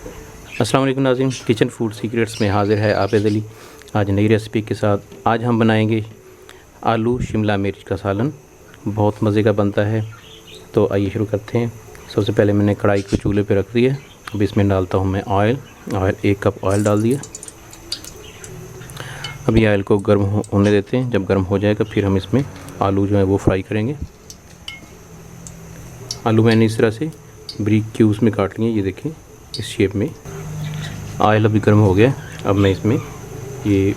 अस्सलाम वालेकुम नाज़रीन, किचन फूड सीक्रेट्स में हाज़िर है आबिद अली। आज नई रेसिपी के साथ आज हम बनाएंगे आलू शिमला मिर्च का सालन। बहुत मज़े का बनता है। तो आइए शुरू करते हैं। सबसे पहले मैंने कढ़ाई को चूल्हे पे रख दिया। अब इसमें डालता हूँ मैं ऑयल। 1 कप ऑयल डाल दिया। अभी ऑयल को गर्म होने देते हैं। जब गर्म हो जाएगा फिर हम इसमें आलू जो है वो फ्राई करेंगे। आलू मैंने इस तरह से ब्रिक क्यूब्स में काट लिए, ये देखें इस शेप में। ऑयल अभी गर्म हो गया। अब मैं इसमें ये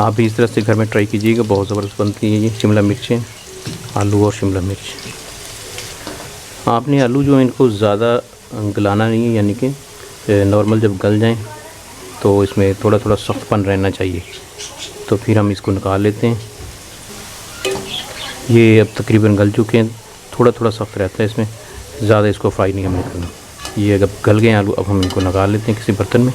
आप भी इस तरह से घर में ट्राई कीजिएगा, बहुत ज़बरदस्त बनती है ये शिमला मिर्चें, आलू और शिमला मिर्च। आपने आलू जो है इनको ज़्यादा गलाना नहीं है, यानी कि नॉर्मल जब गल जाएं तो इसमें थोड़ा थोड़ा सख्तपन रहना चाहिए। तो फिर हम इसको निकाल लेते हैं। ये अब तकरीबन गल चुके हैं। थोड़ा थोड़ा सख्त रहता है इसमें, ज़्यादा इसको फ्राई नहीं हमने करना। ये अगर गल गए आलू, अब हम इनको निकाल लेते हैं किसी बर्तन में।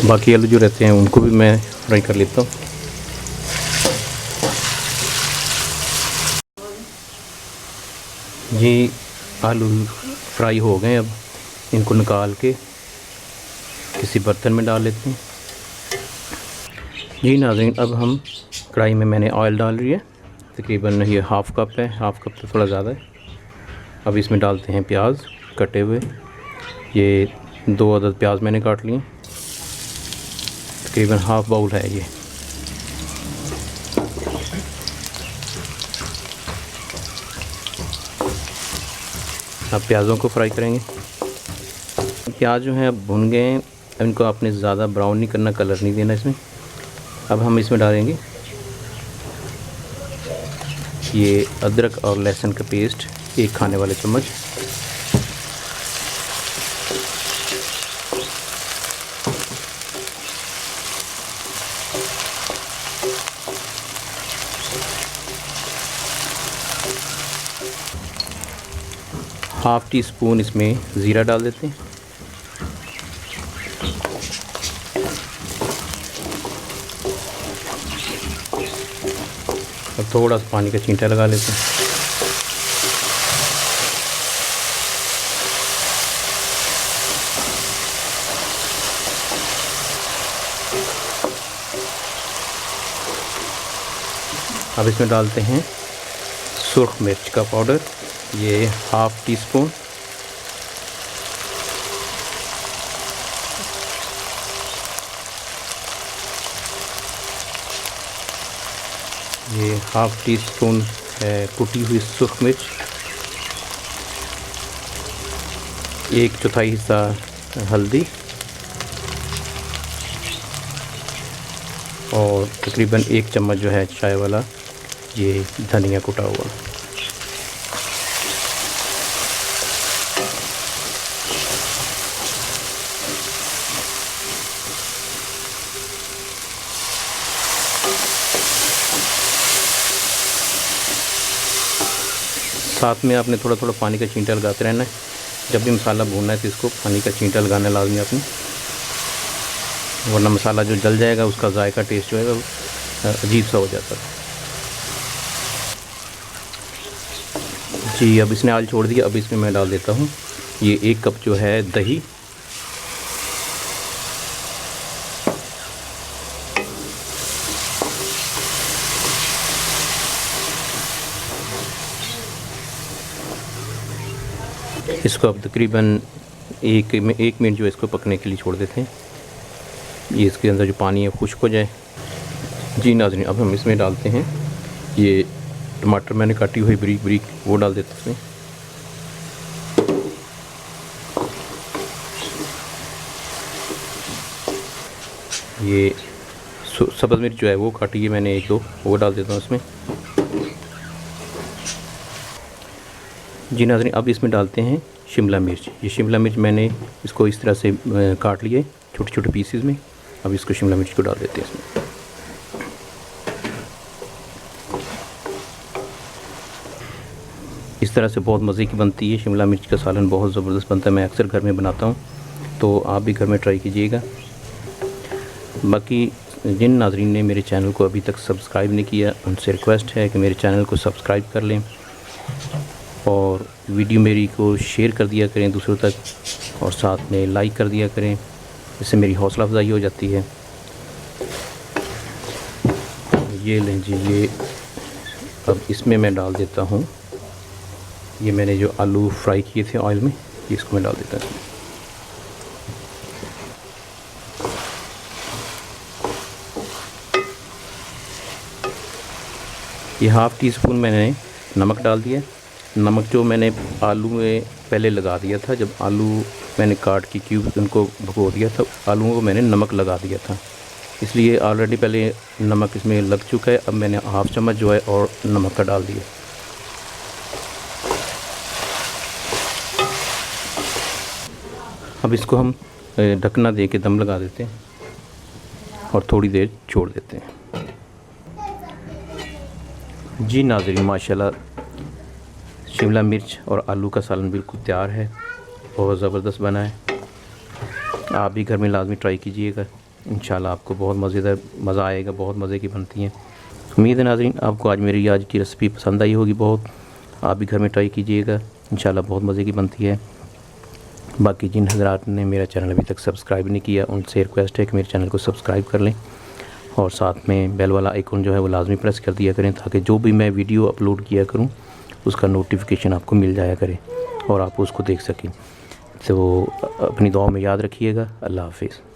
बाकी आलू जो रहते हैं उनको भी मैं फ्राई कर लेता हूँ। ये आलू फ्राई हो गए। अब इनको निकाल के किसी बर्तन में डाल लेते हैं। जी नाज़रीन, अब हम कढ़ाई में मैंने ऑयल डाल रही है। तकरीबन ये हाफ़ कप है, हाफ़ कप तो थोड़ा ज़्यादा है। अब इसमें डालते हैं प्याज कटे हुए। ये 2 अदद प्याज मैंने काट लिए, तकरीबन हाफ़ बाउल है ये। अब प्याज़ों को फ्राई करेंगे। प्याज जो है अब भुन गए हैं। इनको आपने ज़्यादा ब्राउन नहीं करना, कलर नहीं देना इसमें। अब हम इसमें डालेंगे ये अदरक और लहसुन का पेस्ट, 1 खाने वाले चम्मच। हाफ़ टी स्पून इसमें ज़ीरा डाल देते हैं। और थोड़ा सा पानी का छींटा लगा लेते हैं। अब इसमें डालते हैं सुर्ख मिर्च का पाउडर, ये हाफ़ टी स्पून। ये हाफ़ टी स्पून है कुटी हुई सुर्ख मिर्च। 1/4 हिस्सा हल्दी और तकरीबन 1 चम्मच जो है चाय वाला ये धनिया कुटा हुआ। साथ में आपने थोड़ा थोड़ा पानी का छींटा लगाते रहना है। जब भी मसाला भूनना है तो इसको पानी का छींटा लगाना लाजमी आपने, वरना मसाला जो जल जाएगा उसका जायका टेस्ट जो है वो अजीब सा हो जाता है। जी अब इसने आल छोड़ दिया। अब इसमें मैं डाल देता हूँ ये 1 कप जो है दही। इसको अब तकरीबन 1 मिनट जो है इसको पकने के लिए छोड़ देते हैं। ये इसके अंदर जो पानी है खुश्क हो जाए। जी नाज़रीन, अब हम इसमें डालते हैं ये टमाटर मैंने काटी हुई बारीक बारीक, वो डाल देते हैं इसमें। ये सब्ज़ मिर्च जो है वो काटी है मैंने 1-2, वो डाल देता हूँ इसमें। जी नाज़रीन, अब इसमें डालते हैं शिमला मिर्च। ये शिमला मिर्च मैंने इसको इस तरह से काट लिए छोटे छोटे पीसेस में। अब इसको शिमला मिर्च को डाल देते हैं इसमें। इस तरह से बहुत मज़े की बनती है शिमला मिर्च का सालन, बहुत ज़बरदस्त बनता है। मैं अक्सर घर में बनाता हूँ, तो आप भी घर में ट्राई कीजिएगा। बाकी जिन नाज़रीन ने मेरे चैनल को अभी तक सब्सक्राइब नहीं किया, उनसे रिक्वेस्ट है कि मेरे चैनल को सब्सक्राइब कर लें और वीडियो मेरी को शेयर कर दिया करें दूसरों तक, और साथ में लाइक कर दिया करें। इससे मेरी हौसला अफजाई हो जाती है। ये लें जी, ये अब इसमें मैं डाल देता हूँ, ये मैंने जो आलू फ्राई किए थे ऑयल में, इसको मैं डाल देता हूँ। ये हाफ़ टी स्पून मैंने नमक डाल दिया। नमक जो मैंने आलू में पहले लगा दिया था, जब आलू मैंने काट के क्यूब उनको भिगो दिया था, आलूओं को मैंने नमक लगा दिया था, इसलिए ऑलरेडी पहले नमक इसमें लग चुका है। अब मैंने हाफ़ चम्मच जो है और नमक का डाल दिया। अब इसको हम ढकना दे के दम लगा देते हैं और थोड़ी देर छोड़ देते हैं। जी नाज़रीन, माशाल्लाह शिमला मिर्च और आलू का सालन बिल्कुल तैयार है, बहुत ज़बरदस्त बना है। आप भी घर में लाजमी ट्राई कीजिएगा, इंशाल्लाह आपको बहुत मज़ा आएगा। बहुत मज़े की बनती हैं। उम्मीद है नाज़रीन आपको आज मेरी आज की रेसिपी पसंद आई होगी बहुत। आप भी घर में ट्राई कीजिएगा, इंशाल्लाह बहुत मज़े की बनती है। बाकी जिन हज़रात ने मेरा चैनल अभी तक सब्सक्राइब नहीं किया, उनसे रिक्वेस्ट है कि मेरे चैनल को सब्सक्राइब कर लें और साथ में बेल वाला आइकन जो है वो लाजमी प्रेस कर दिया करें, ताकि जो भी मैं वीडियो अपलोड किया करूं उसका नोटिफिकेशन आपको मिल जाया करे और आप उसको देख सकें। तो अपनी दुआ में याद रखिएगा। अल्लाह हाफ़िज़।